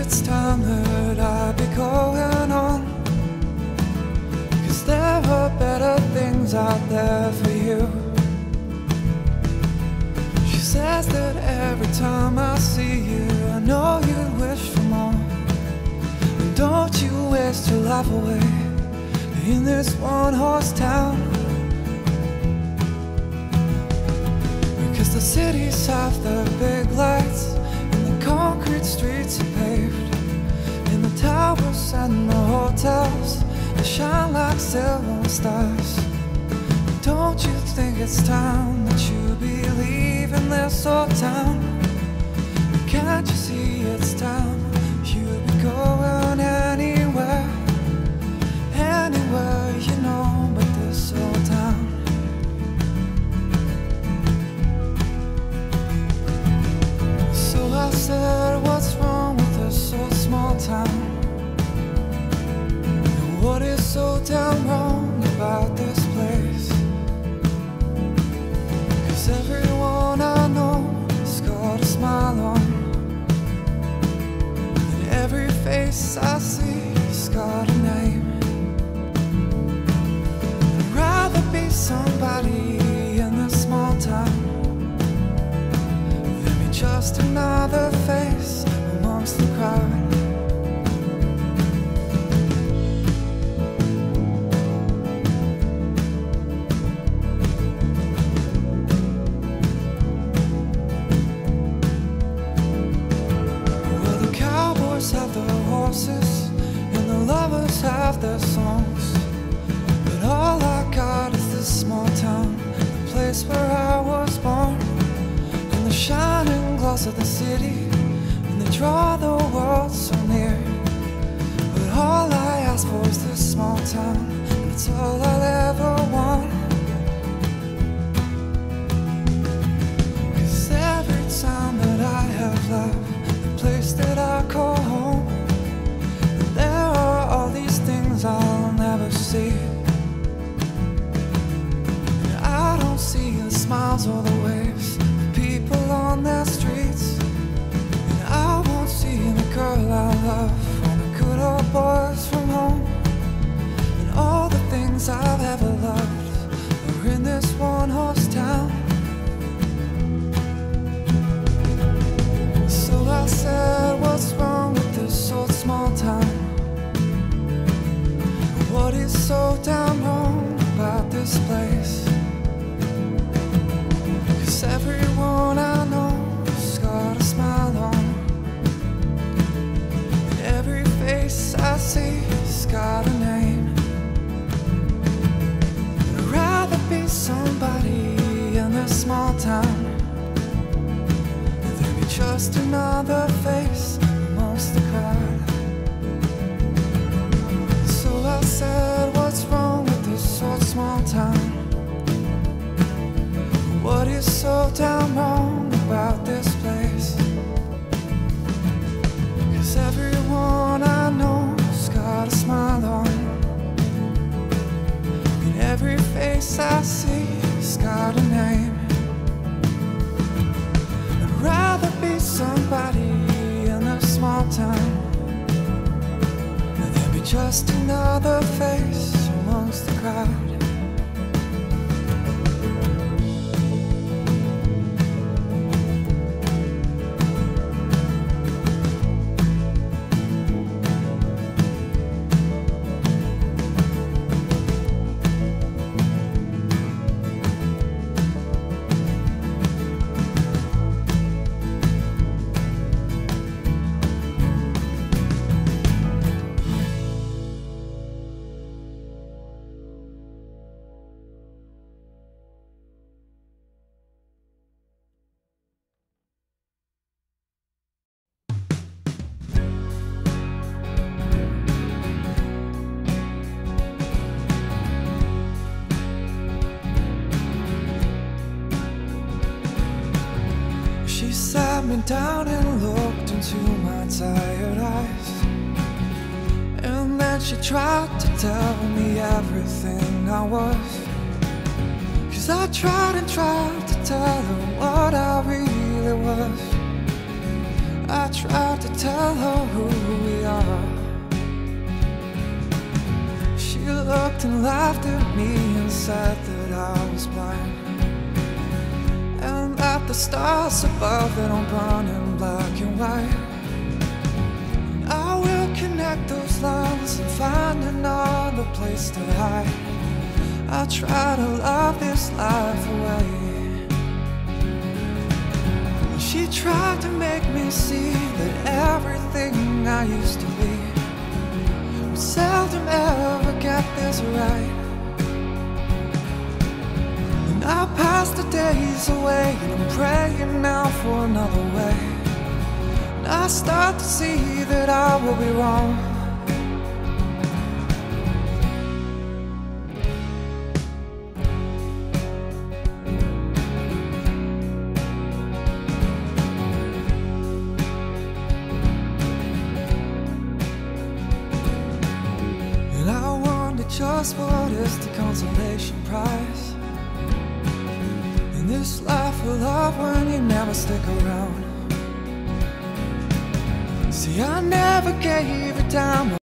it's time that I be going on, 'cause there are better things out there for you. She says that every time I see you, I know you wish for more. And don't you waste your life away in this one-horse town, because the cities have the big lights and the concrete streets are paved, and the towers and the hotels, they shine like silver stars. Don't you think it's time that you be leaving this old town? Can't you see it's time you be going anywhere, anywhere you know but this old town? So I said, what's wrong with this old small town? And what is so damn wrong about this place? 'Cause everyone I know has got a smile on, and every face I see has got a name. I'd rather be somebody in this small town than be just another face amongst the crowd. Well, the cowboys have their horses and the lovers have their songs, but all I got is this small town, the place where I was born, and the shining gloss of the city, and they draw the world so near. But all I ask for is this small town, and it's all I'll ever want. 'Cause every time that I have left the place that I call home, there are all these things I'll never see. And I don't see the smiles or the waves of people on their streets, and I won't see the girl I love or the good old boys from home. And all the things I've ever loved are in this one-horse town. So I said, what's wrong with this old small town? What is so damn wrong about this place? 'Cause everyone I know has got a smile on, and every face I see has got a name. I'd rather be somebody in this small town than be just another face amongst the crowd. So I said, what's wrong with this old small town? What is so damn wrong about this place? 'Cause everyone I know has got a smile on, and every face I see has got a name. I'd rather be somebody in a small town than be just another face amongst the crowd. She sat me down and looked into my tired eyes, and then she tried to tell me everything I was. 'Cause I tried and tried to tell her what I really was. I tried to tell her who we are. She looked and laughed at me and said that I was blind, and that the stars above, they don't burn in black and white. And I will connect those lines and find another place to hide. I try to love this life away. She tried to make me see that everything I used to be would seldom ever get this right. And I pass the days away, and I'm praying now for another way. And I start to see that I will be wrong. And I wonder just what is the consolation prize in this life of love when you never stick around. See, I never gave a damn